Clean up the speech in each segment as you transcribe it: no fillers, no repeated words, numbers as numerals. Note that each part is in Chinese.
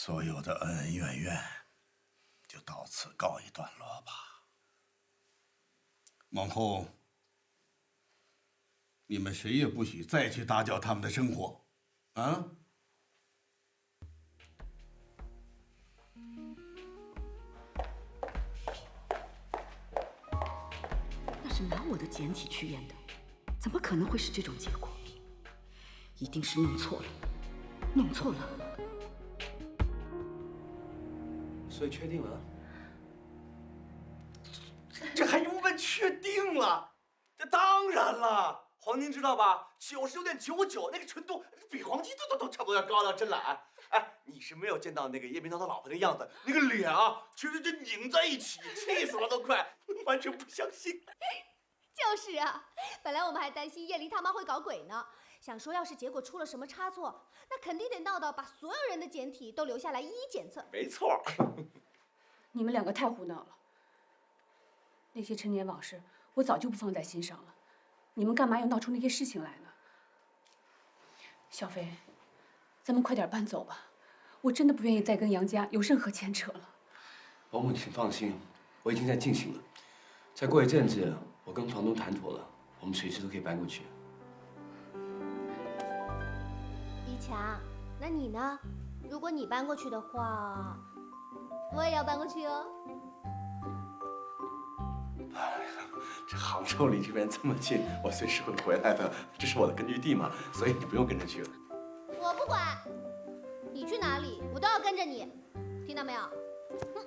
所有的恩恩怨怨就到此告一段落吧。往后，你们谁也不许再去打搅他们的生活，啊！那是拿我的简体去验的，怎么可能会是这种结果？一定是弄错了，弄错了。所以确定了？这还用问确定了？这当然了，黄您知道吧？99.99%那个纯度比黄金都差不多要高了，真懒。哎，你是没有见到那个叶明涛他老婆那个样子，那个脸啊，全是拧在一起，气死了都快，完全不相信。就是啊，本来我们还担心叶琳他妈会搞鬼呢，想说要是结果出了什么差错，那肯定得闹到把所有人的简体都留下来一一检测。没错。你们两个太胡闹了。那些陈年往事，我早就不放在心上了。你们干嘛要闹出那些事情来呢？小飞，咱们快点搬走吧。我真的不愿意再跟杨家有任何牵扯了。王母，请放心，我已经在进行了。再过一阵子，我跟房东谈妥了，我们随时都可以搬过去。一强，那你呢？如果你搬过去的话，我也要搬过去哦。这杭州离这边这么近，我随时会回来的，这是我的根据地嘛，所以你不用跟着去了。我不管，你去哪里，我都要跟着你，听到没有？不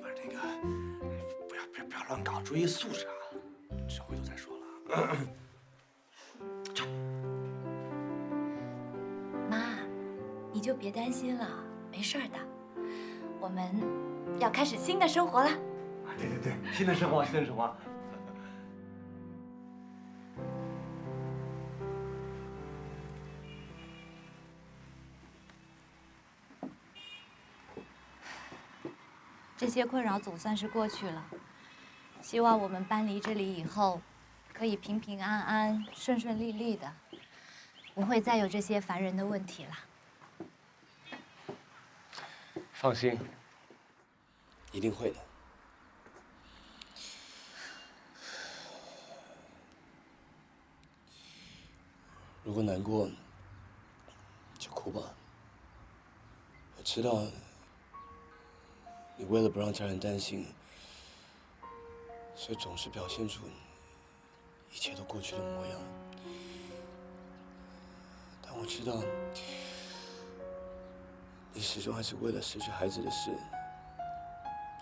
是那个，不要乱搞，注意素质啊！这回头再说了。妈，你就别担心了，没事的。我们要开始新的生活了。对，新的生活，新的生活。这些困扰总算是过去了。希望我们搬离这里以后，可以平平安安、顺顺利利的，不会再有这些烦人的问题了。放心，一定会的。如果难过，就哭吧。我知道，你为了不让家人担心，所以总是表现出一切都过去的模样。但我知道，你始终还是为了失去孩子的事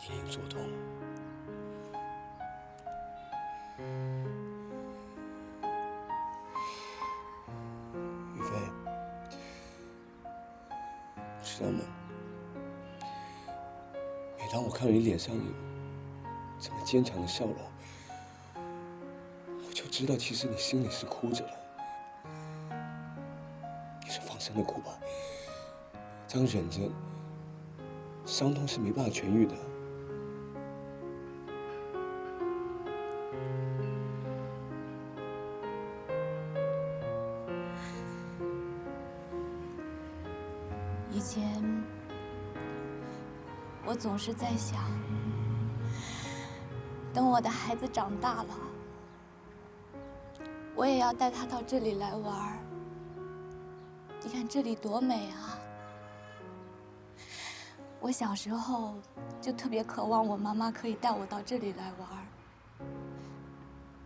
隐隐作痛。雨飞，知道吗？每当我看到你脸上有这么坚强的笑容，我就知道其实你心里是哭着的。你就放声的哭吧，这样忍着，伤痛是没办法痊愈的。以前，我总是在想，等我的孩子长大了，我也要带他到这里来玩儿。你看这里多美啊！我小时候就特别渴望我妈妈可以带我到这里来玩儿，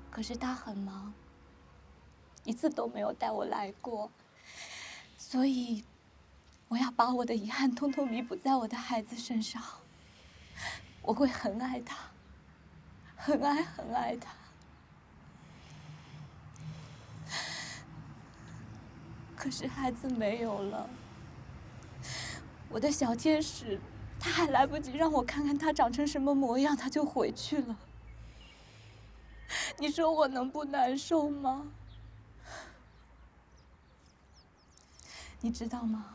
可是她很忙，一次都没有带我来过，所以我要把我的遗憾通通弥补在我的孩子身上。我会很爱他，很爱很爱他。可是孩子没有了，我的小天使，他还来不及让我看看他长成什么模样，他就回去了。你说我能不难受吗？你知道吗？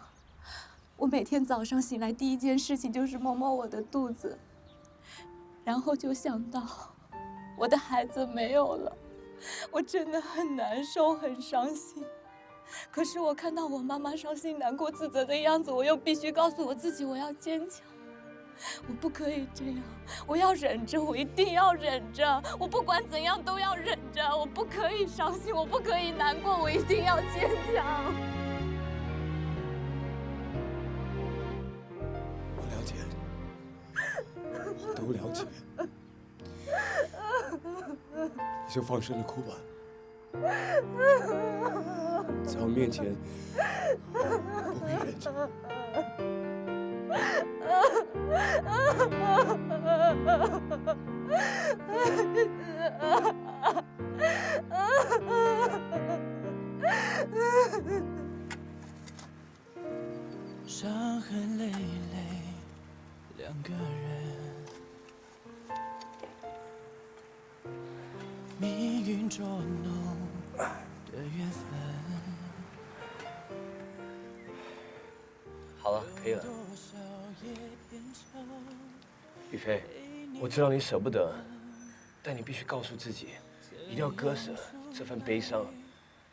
我每天早上醒来第一件事情就是摸摸我的肚子，然后就想到我的孩子没有了，我真的很难受，很伤心。可是我看到我妈妈伤心、难过、自责的样子，我又必须告诉我自己，我要坚强，我不可以这样，我要忍着，我一定要忍着，我不管怎样都要忍着，我不可以伤心，我不可以难过，我一定要坚强。我了解，我都了解，你就放声的哭吧。在我面前，不必忍着。伤痕累累，两个人，命运捉弄的缘分。好了，可以了。雨飞，我知道你舍不得，但你必须告诉自己，一定要割舍这份悲伤，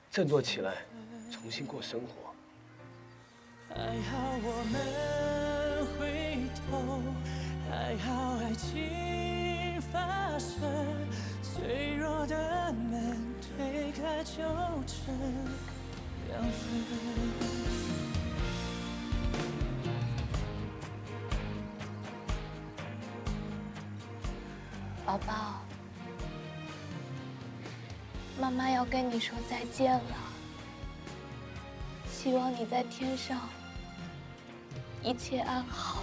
振作起来，重新过生活。还好我们回头，还好爱情发生，脆弱的门推开就成两份。宝宝，妈妈要跟你说再见了。希望你在天上一切安好。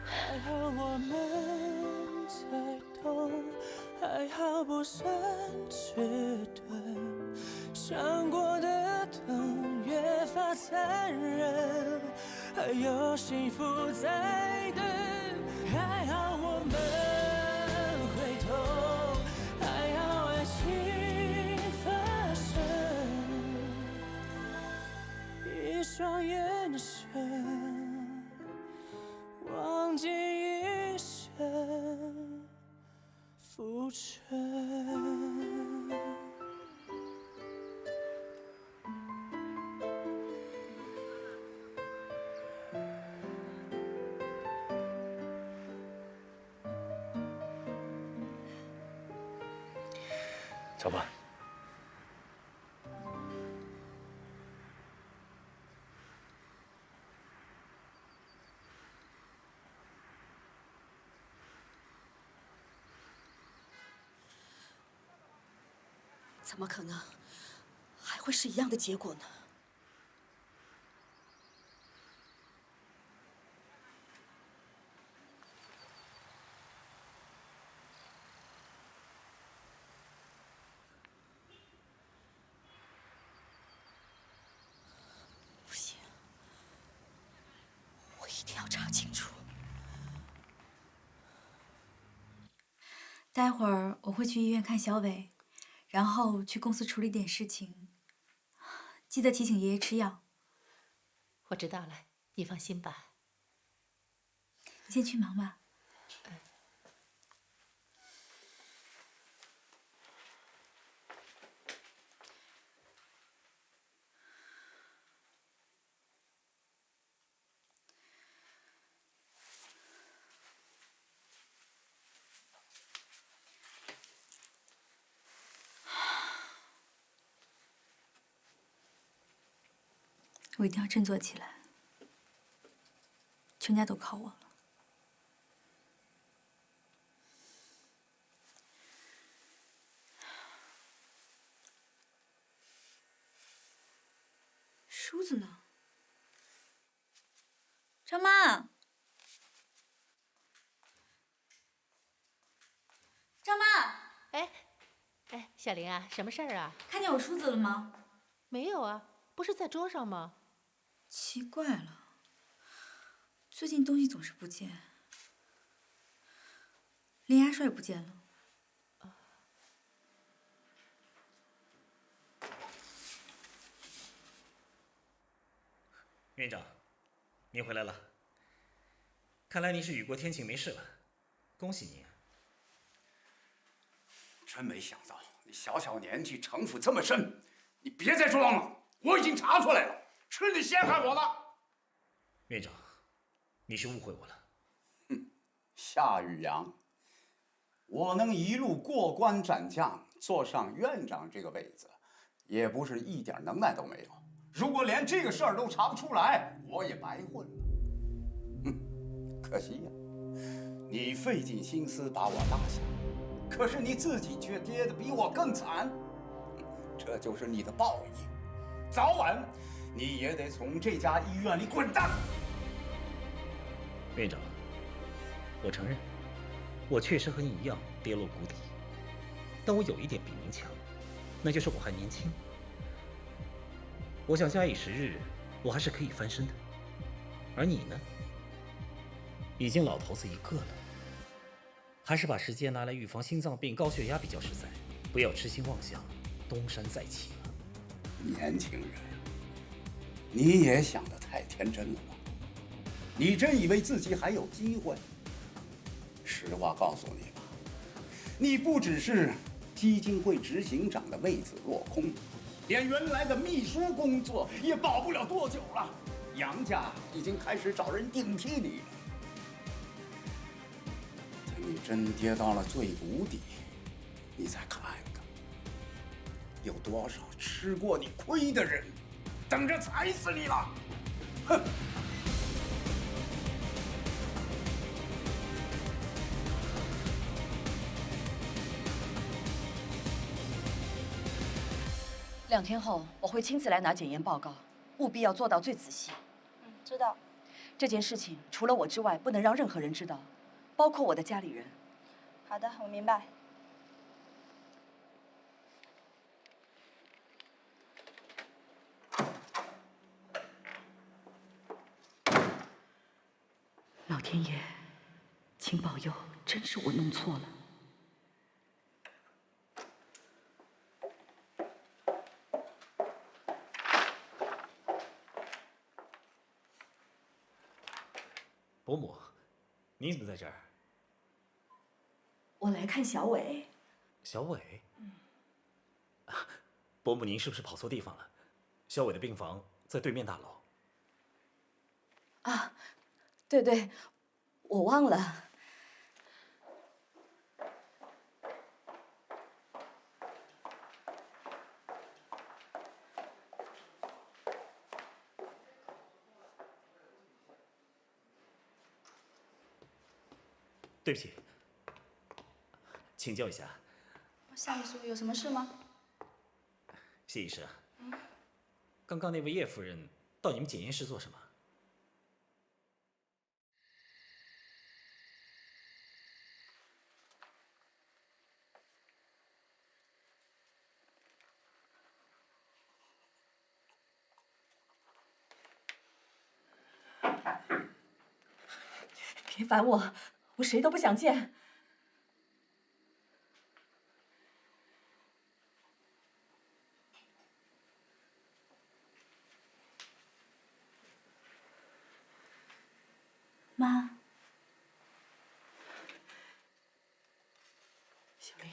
还好我们才懂，还好不算迟钝，想过的疼越发残忍，还有幸福在等。还好我们回头，还好爱情发生，一双眼神，忘记一生浮沉。走吧。怎么可能还会是一样的结果呢？不行，我一定要查清楚。待会儿我会去医院看小伟，然后去公司处理点事情。记得提醒爷爷吃药。我知道了，你放心吧。你先去忙吧。我一定要振作起来，全家都靠我了。梳子呢？张妈，张妈，哎，小玲啊，什么事儿啊？看见我梳子了吗？没有啊，不是在桌上吗？奇怪了，最近东西总是不见，连牙刷也不见了。院长，您回来了。看来您是雨过天晴，没事了，恭喜您。真没想到你小小年纪城府这么深，你别再装了，我已经查出来了，是你陷害我的。院长，你是误会我了。夏雨阳，我能一路过关斩将，坐上院长这个位子，也不是一点能耐都没有。如果连这个事儿都查不出来，我也白混了。可惜呀，你费尽心思把我拉下，可是你自己却跌得比我更惨，这就是你的报应。早晚你也得从这家医院里滚蛋。院长，我承认，我确实和你一样跌落谷底，但我有一点比您强，那就是我还年轻。我想假以时日，我还是可以翻身的。而你呢，已经老头子一个了，还是把时间拿来预防心脏病、高血压比较实在，不要痴心妄想，东山再起了。年轻人，你也想得太天真了吧？你真以为自己还有机会？实话告诉你吧，你不只是基金会执行长的位子落空，连原来的秘书工作也保不了多久了。杨家已经开始找人顶替你了。等你真跌到了最谷底，你再看看，有多少吃过你亏的人，等着踩死你了！哼！2天后我会亲自来拿检验报告，务必要做到最仔细。知道。这件事情除了我之外，不能让任何人知道，包括我的家里人。好的，我明白。老天爷，请保佑，真是我弄错了。伯母，你怎么在这儿？我来看小伟。小伟？伯母，您是不是跑错地方了？小伟的病房在对面大楼。啊，对对，我忘了。对不起，请教一下，夏秘书有什么事吗？谢医师，刚刚那位叶夫人到你们检验室做什么？别烦我，我谁都不想见。妈，小林，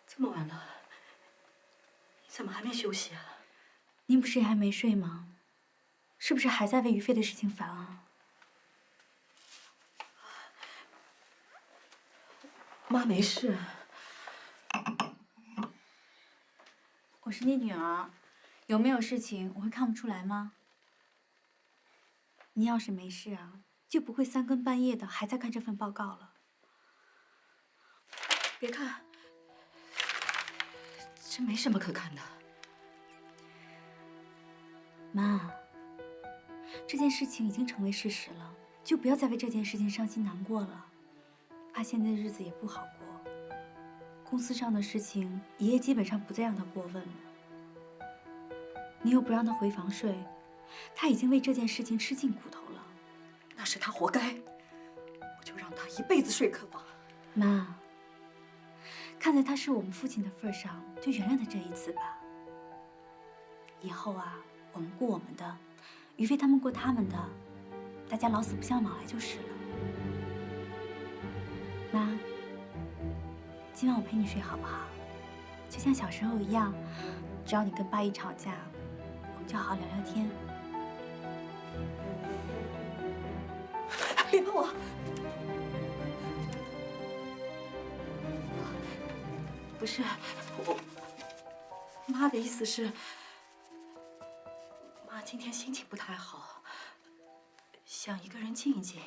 这么晚了，你怎么还没休息啊？您不是也还没睡吗？是不是还在为于飞的事情烦啊？妈没事。我是你女儿，有没有事情我会看不出来吗？你要是没事啊，就不会3更半夜的还在看这份报告了。别看，这没什么可看的。妈，这件事情已经成为事实了，就不要再为这件事情伤心难过了。怕现在日子也不好过，公司上的事情，爷爷基本上不再让他过问了。你又不让他回房睡，他已经为这件事情吃尽苦头了。那是他活该，我就让他一辈子睡客房。妈，看在他是我们父亲的份上，就原谅他这一次吧。以后啊，我们过我们的，于飞他们过他们的，大家老死不相往来就是了。妈，今晚我陪你睡好不好？就像小时候一样，只要你跟爸一吵架，我们就好好聊聊天。别碰我！不是我，妈的意思是，妈今天心情不太好，想一个人静一静，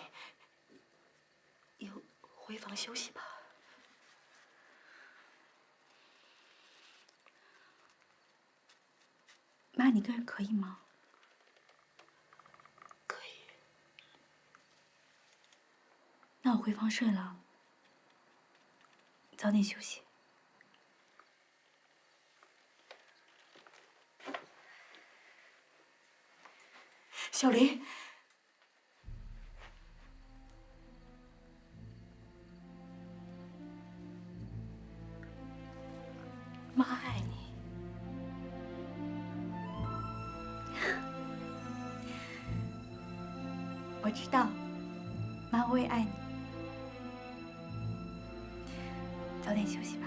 你回房休息吧。妈，你一个人可以吗？可以。那我回房睡了，早点休息。小林，妈爱你。我知道，妈我也爱你。早点休息吧。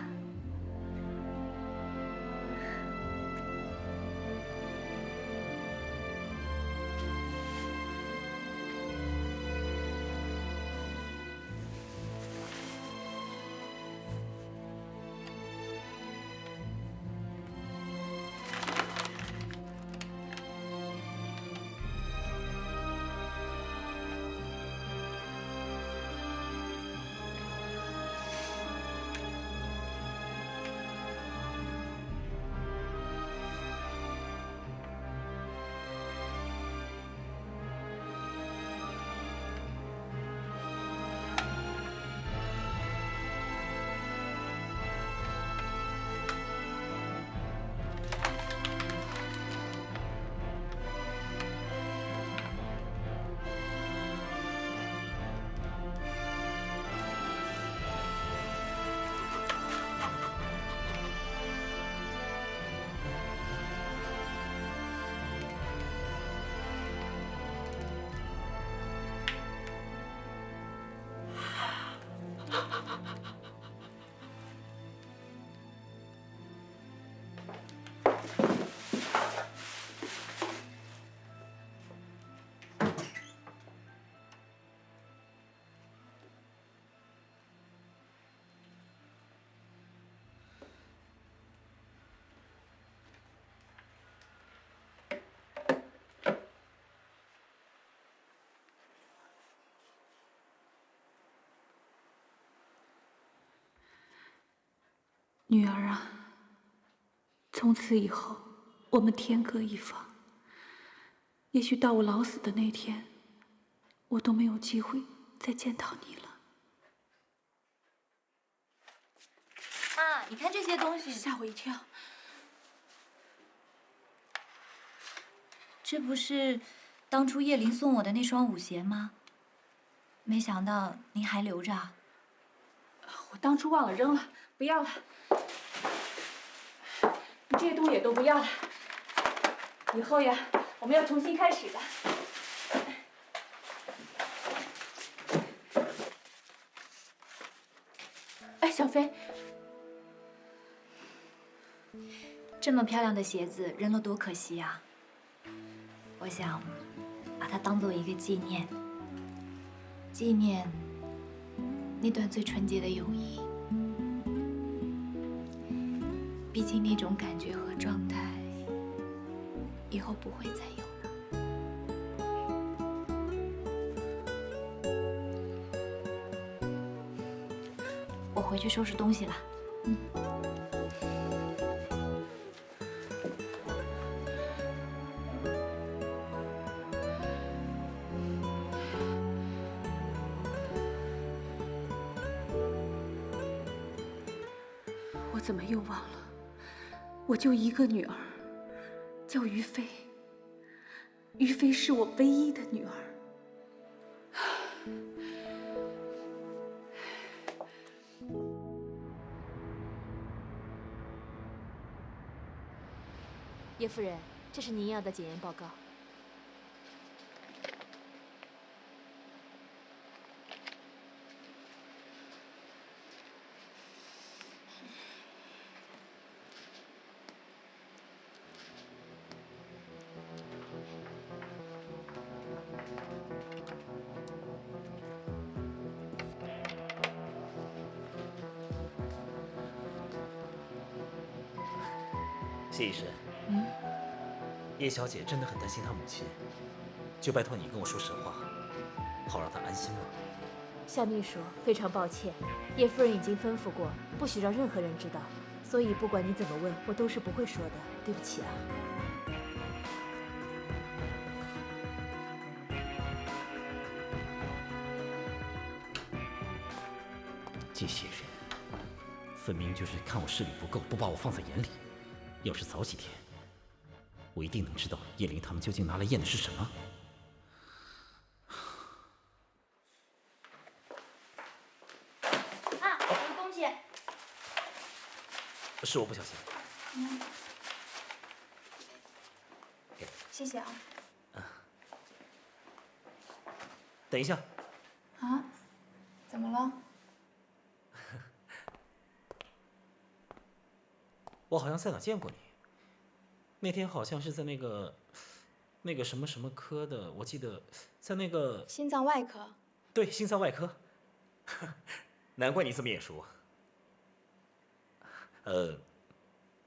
女儿啊，从此以后，我们天各一方。也许到我老死的那天，我都没有机会再见到你了。妈，你看这些东西，吓我一跳。这不是当初叶琳送我的那双舞鞋吗？没想到您还留着啊。我当初忘了扔了，不要了。你这些东西也都不要了。以后呀，我们要重新开始的。哎，小飞，这么漂亮的鞋子扔了多可惜啊！我想把它当做一个纪念，纪念那段最纯洁的友谊。毕竟那种感觉和状态，以后不会再有了。我回去收拾东西了。我怎么又忘了？我就一个女儿，叫于飞。于飞是我唯一的女儿。叶夫人，这是您要的检验报告。谢医师，叶小姐真的很担心她母亲，就拜托你跟我说实话，好让她安心了。夏秘书，非常抱歉，叶夫人已经吩咐过，不许让任何人知道，所以不管你怎么问，我都是不会说的。对不起啊。这些人分明就是看我势力不够，不把我放在眼里。要是早几天，我一定能知道叶灵他们究竟拿来验的是什么。啊，有东西。是我不小心。谢谢啊。等一下。啊？怎么了？我好像在哪见过你。那天好像是在那个什么什么科的，我记得在那个心脏外科。对，心脏外科。难怪你这么眼熟。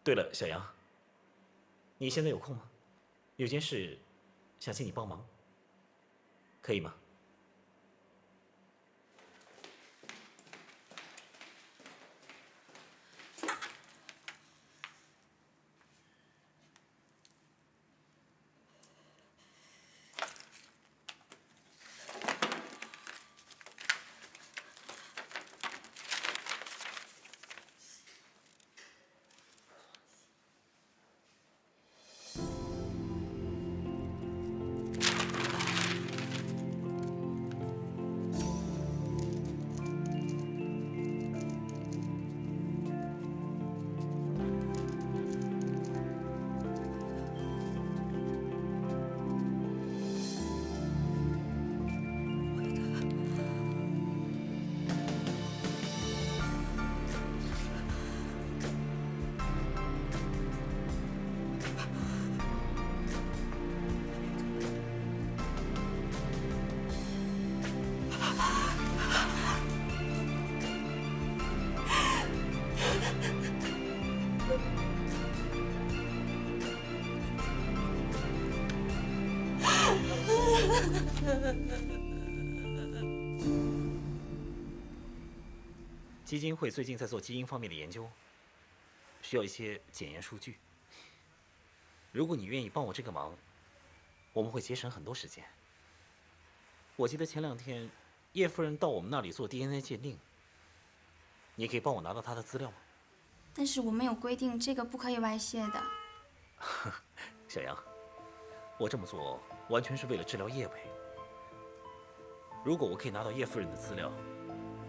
对了，小杨，你现在有空吗？有件事想请你帮忙，可以吗？基金会最近在做基因方面的研究，需要一些检验数据。如果你愿意帮我这个忙，我们会节省很多时间。我记得前2天叶夫人到我们那里做 DNA 鉴定，你可以帮我拿到她的资料吗？但是我们有规定，这个不可以外泄的。小杨，我这么做完全是为了治疗叶伟。如果我可以拿到叶夫人的资料，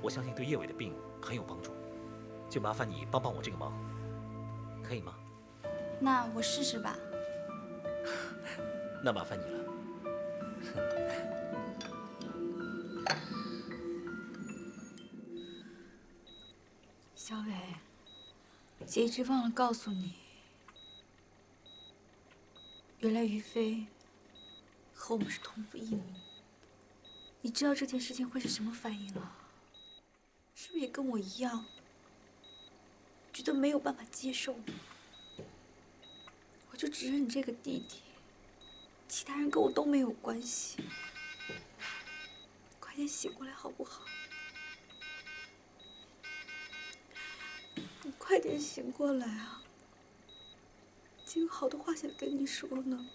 我相信对叶伟的病很有帮助。就麻烦你帮帮我这个忙，可以吗？那我试试吧。那麻烦你了。小伟，姐一直忘了告诉你，原来于飞和我们是同父异母。你知道这件事情会是什么反应啊？是不是也跟我一样，觉得没有办法接受？我就只认你这个弟弟，其他人跟我都没有关系。快点醒过来好不好？你快点醒过来啊！今有好多话想跟你说呢。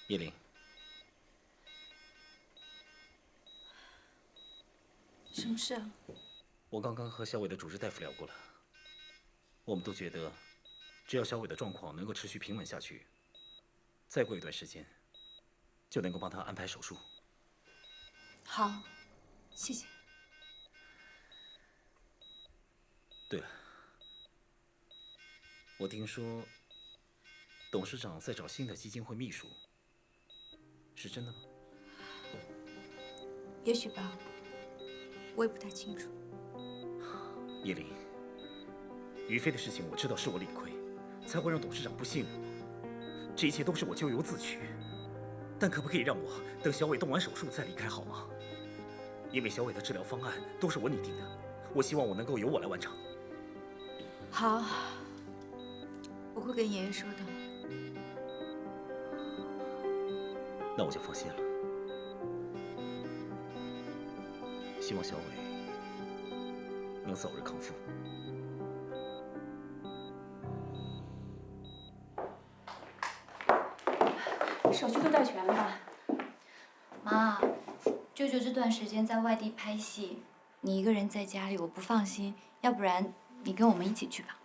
叶玲，什么事啊？我刚刚和小伟的主治大夫聊过了，我们都觉得，只要小伟的状况能够持续平稳下去，再过一段时间，就能够帮他安排手术。好，谢谢。对了，我听说董事长在找新的基金会秘书，是真的吗？也许吧，我也不太清楚。叶玲，于飞的事情我知道是我理亏，才会让董事长不信任我，这一切都是我咎由自取。但可不可以让我等小伟动完手术再离开好吗？因为小伟的治疗方案都是我拟定的，我希望我能够由我来完成。好，我会跟爷爷说的。那我就放心了。希望小伟能早日康复。手续都带全了吧？妈，舅舅这段时间在外地拍戏，你一个人在家里我不放心，要不然你跟我们一起去吧。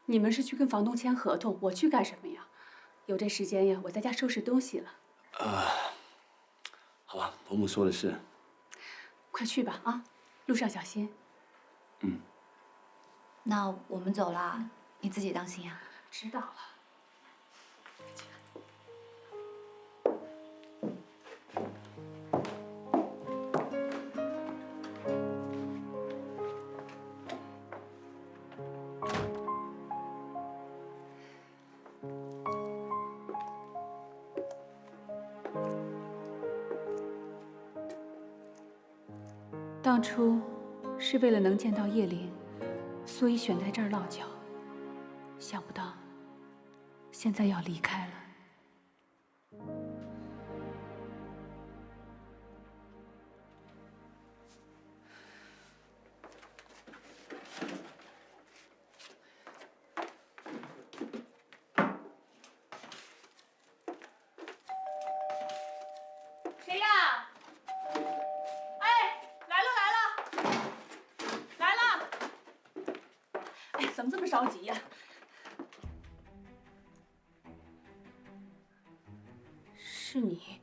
你们是去跟房东签合同，我去干什么呀？有这时间呀，我在家收拾东西了。好吧，伯母说的是。快去吧啊，路上小心。嗯。那我们走了，你自己当心啊。知道了。当初是为了能见到叶灵，所以选在这儿落脚。想不到，现在要离开了。谁呀？哎，怎么这么着急呀？是你。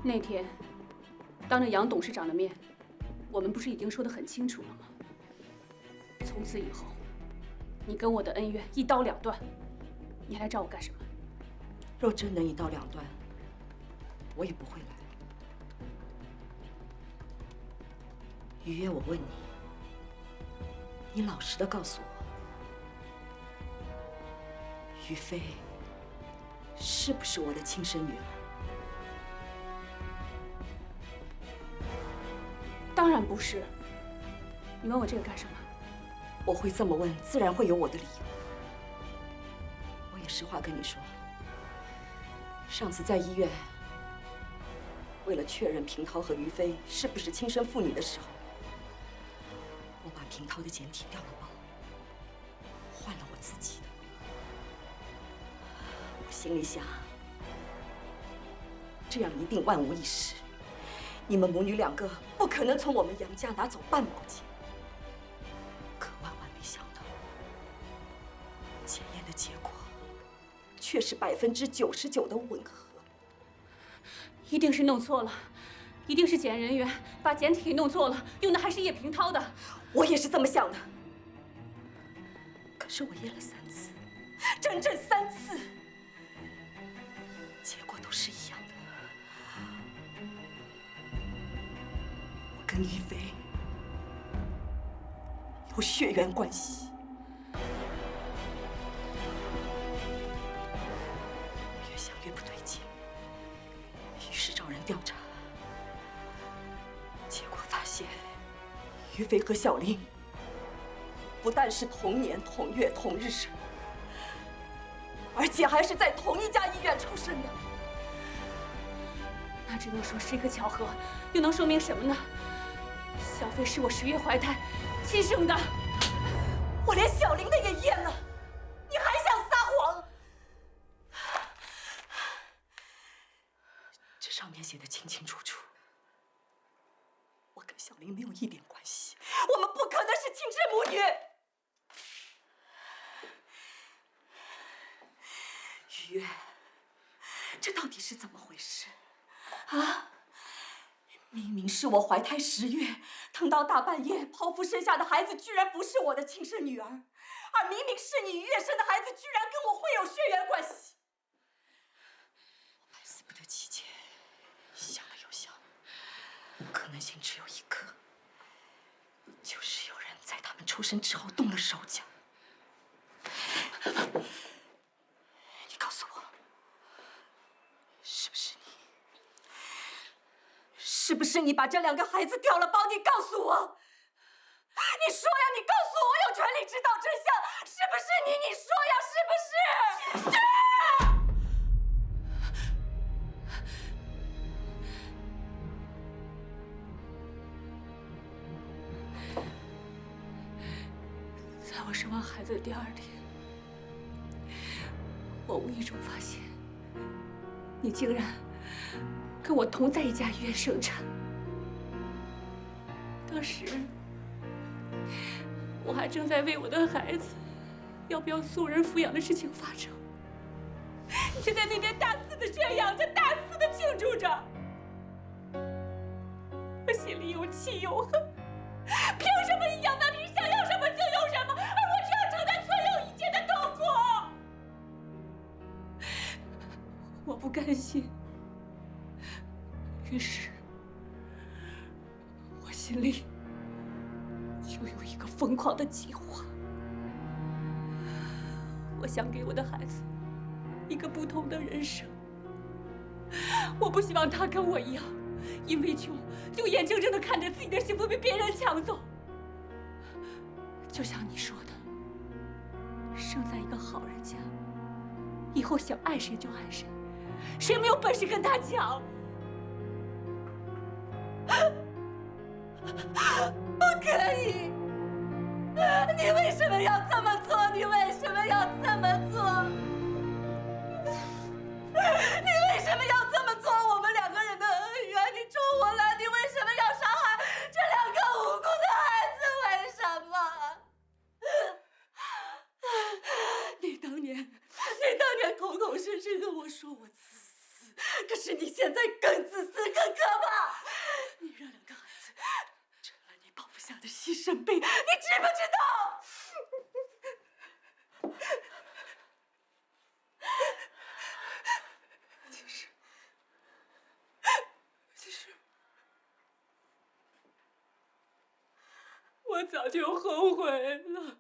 那天，当着杨董事长的面，我们不是已经说得很清楚了吗？从此以后，你跟我的恩怨一刀两断，你还来找我干什么？若真能一刀两断，我也不会来。于月，我问你，你老实的告诉我，于飞是不是我的亲生女儿？当然不是。你问我这个干什么？我会这么问，自然会有我的理由。我也实话跟你说，上次在医院，为了确认平涛和于飞是不是亲生父女的时候，我把平涛的简体调了包，换了我自己的。我心里想，这样一定万无一失。你们母女两个不可能从我们杨家拿走半毛钱。可万万没想到，检验的结果却是99%的吻合。一定是弄错了，一定是检验人员把简体给弄错了，用的还是叶平涛的。我也是这么想的。可是我验了3次，整整3次，结果都是一样的。我跟于飞有血缘关系。越想越不对劲，于是找人调查，结果发现于飞和小玲不但是同年同月同日生，而且还是在同一家医院出生的。那只能说是一个巧合，又能说明什么呢？小飞是我10月怀胎亲生的，我连小玲的也验了，你还想撒谎？这上面写的清清楚楚，我跟小玲没有一点关系，我们不可能是亲生母女。于月，这到底是怎么回事？啊！明明是我怀胎10月，疼到大半夜，剖腹生下的孩子居然不是我的亲生女儿，而明明是你于月生的孩子，居然跟我会有血缘关系。我百思不得其解，心只有一个，就是有人在他们出生之后动了手脚。你告诉我，是不是你？是不是你把这2个孩子调了包？你告诉我，你说呀！你告诉我，我有权利知道真相，是不是你？你说呀，是不是？在我生完孩子的第2天，我无意中发现，你竟然跟我同在一家医院生产。当时我还正在为我的孩子要不要送人抚养的事情发愁，你却在那边大肆的宣扬着，大肆的庆祝着。我心里有气有恨，凭什么一样半瓶想要什么就有什么，而我却要承担所有一切的痛苦？我不甘心，于是我心里就有一个疯狂的计划。我想给我的孩子一个不同的人生。我不希望他跟我一样，因为穷就眼睁睁地看着自己的幸福被别人抢走。就像你说的，生在一个好人家，以后想爱谁就爱谁，谁没有本事跟他抢？不可以！你为什么要这么做？你为什么要这么做？你为什么要这么做？我们2个人的恩怨，你冲我来，你为什么要伤害这2个无辜的孩子？为什么？你当年口口声声跟我说我自私，可是你现在更自私，更可怕。你让2个孩子成了你抱不下的牺牲品，你知不知道？其实，我早就后悔了。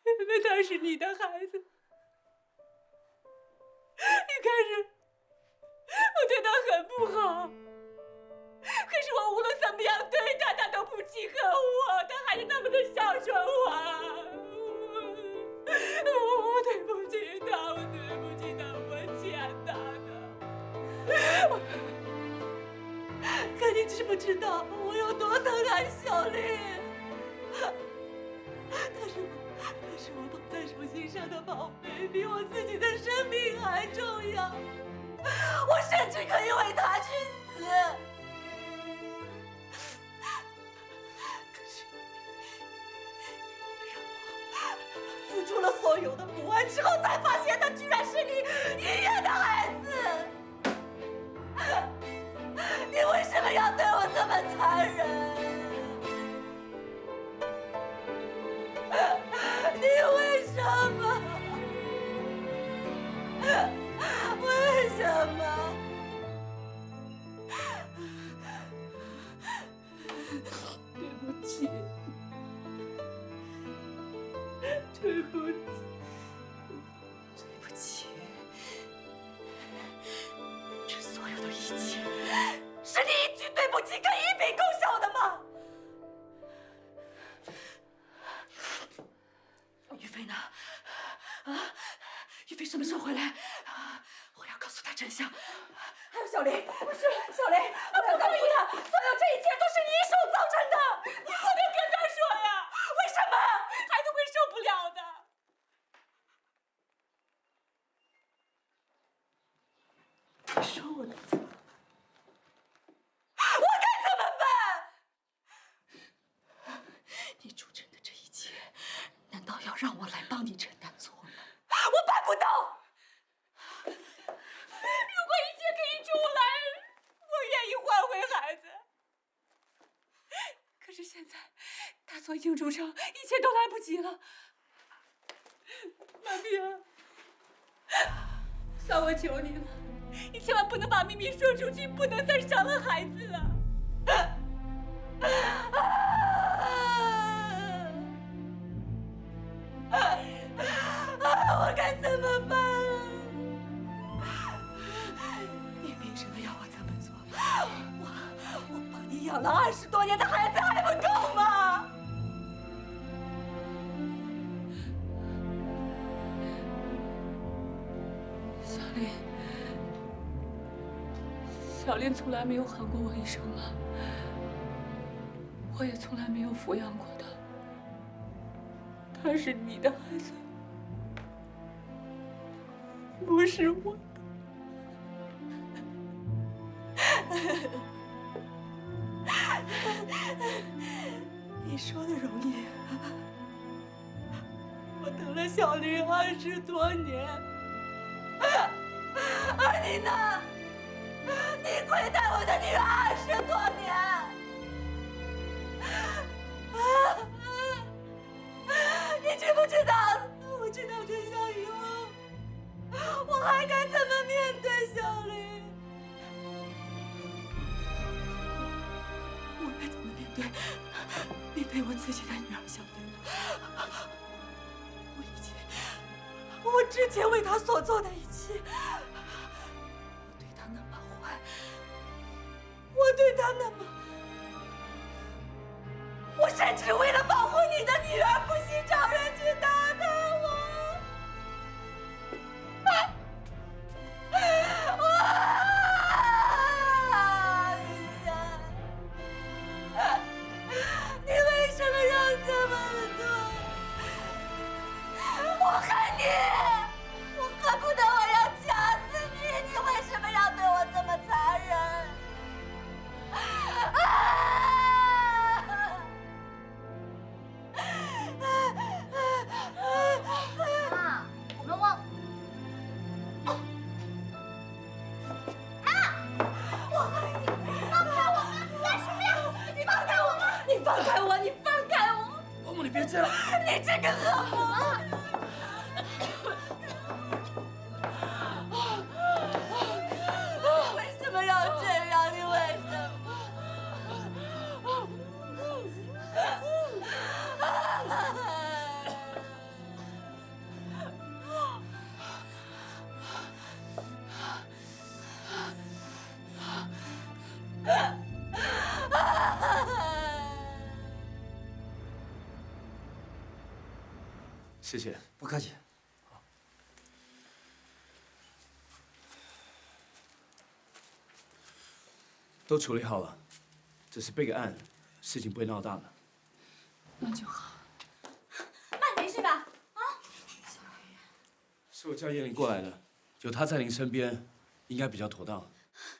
因为他是你的孩子，一开始我对他很不好，可是我无论怎么样对他，他都不记恨我，他还是那么的孝顺我。我对不起他，我对不起他，我欠他的。可你知不知道我有多疼爱小丽？她是我捧在手心上的宝贝，比我自己的生命还重要。我甚至可以为她去死。可是，让我付出了所有的母爱之后，才发现他居然是你医院的孩子。你为什么要对我这么残忍？你为什么？为什么？对不起，对不起，对不起。这所有的一切，是你一句对不起可以一笔勾销的吗？于飞呢？于飞什么时候回来？我要告诉他真相。还有小林，不是小林，我要告诉他，所有这一切都是你一手造成的。你不能跟他说呀，为什么？孩子会受不了的。你说我能怎么办？我该怎么办？你铸成的这一切，难道要让我来帮你承担错吗？我办不到。如果一切可以重来，我愿意换回孩子。可是现在，大错已经铸成，一切都来不及了。妈咪啊，算我求你了，你千万不能把秘密说出去，不能再伤了孩子了。我该怎么办啊？你凭什么要我这么做？我帮你养了20多年的孩子还不够吗？小林从来没有喊过我一声妈，我也从来没有抚养过他。他是你的孩子，不是我的。你说的容易，我等了小林20多年，而你呢？你亏待我的女儿20多年，你知不知道？我知道这下以后，我还该怎么面对小林？我该怎么面对我自己的女儿小飞呢？我之前为她所做的一切。我对他那么，我甚至为了保护你的女儿，不惜找人去打我。你为什么要这么做？我恨你，我恨不得我要掐死你！你为什么要对我这么残忍？妈，我们忘。妈，我恨你！放开我！你干什么呀？你放开我！你放开我！你放开我！保姆，你别这样！你这个恶魔！为什么要这样？你为什么？谢谢，不客气。都处理好了，只是备个案，事情不会闹大的。那就好。妈，没事吧？啊？是我叫叶玲过来的，有她在您身边，应该比较妥当。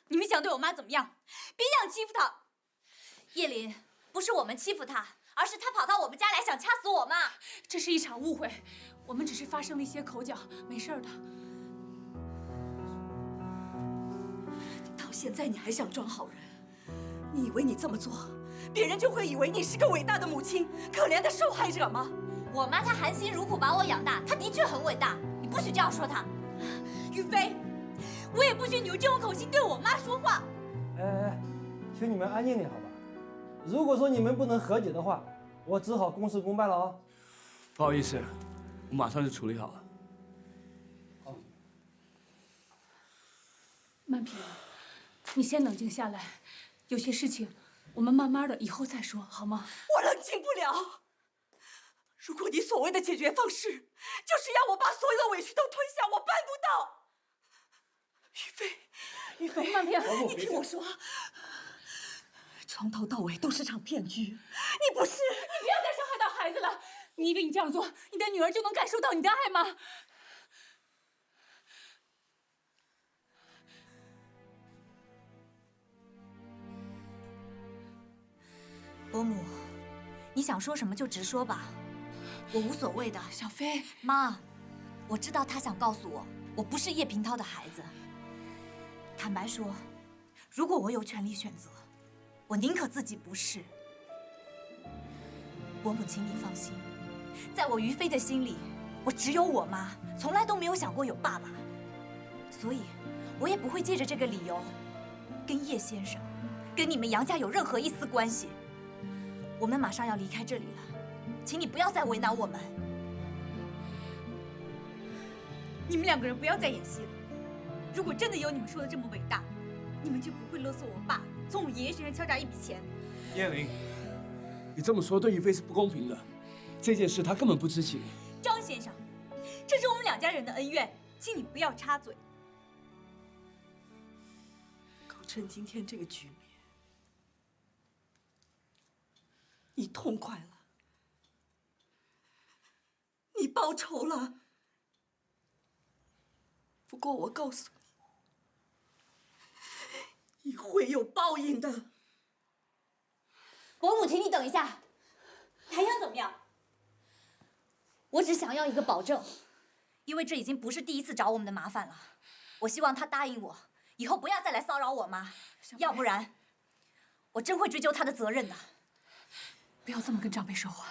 你们想对我妈怎么样？别想欺负她。叶林，不是我们欺负她，而是她跑到我们家来想掐死我妈。这是一场误会，我们只是发生了一些口角，没事的。到现在你还想装好人？你以为你这么做，别人就会以为你是个伟大的母亲，可怜的受害者吗？我妈她含辛茹苦把我养大，她的确很伟大，你不许这样说她。于飞，我也不许你用这种口气对我妈说话。哎，请你们安静点好吧？如果说你们不能和解的话，我只好公事公办了啊。不好意思，我马上就处理好了。曼平，你先冷静下来，有些事情我们慢慢的以后再说，好吗？我冷静不了。如果你所谓的解决方式就是要我把所有的委屈都吞下，我办不到。于飞，曼平，你听我说，从头到尾都是场骗局。你不是，你不要再伤害到孩子了。你以为你这样做，你的女儿就能感受到你的爱吗？伯母，你想说什么就直说吧，我无所谓的。小飞，妈，我知道他想告诉我，我不是叶平涛的孩子。坦白说，如果我有权利选择，我宁可自己不是。伯母，请你放心，在我于飞的心里，我只有我妈，从来都没有想过有爸爸。所以，我也不会借着这个理由跟叶先生、跟你们杨家有任何一丝关系。我们马上要离开这里了，请你不要再为难我们。你们两个人不要再演戏了。如果真的有你们说的这么伟大，你们就不会勒索我爸，从我爷爷身上敲诈一笔钱。叶玲，你这么说对于飞是不公平的。这件事他根本不知情。张先生，这是我们两家人的恩怨，请你不要插嘴。搞成今天这个局面，你痛快了，你报仇了。不过我告诉你，你会有报应的。伯母，请你等一下，还想怎么样？我只想要一个保证，因为这已经不是第一次找我们的麻烦了。我希望他答应我，以后不要再来骚扰我妈，要不然我真会追究他的责任的。不要这么跟长辈说话。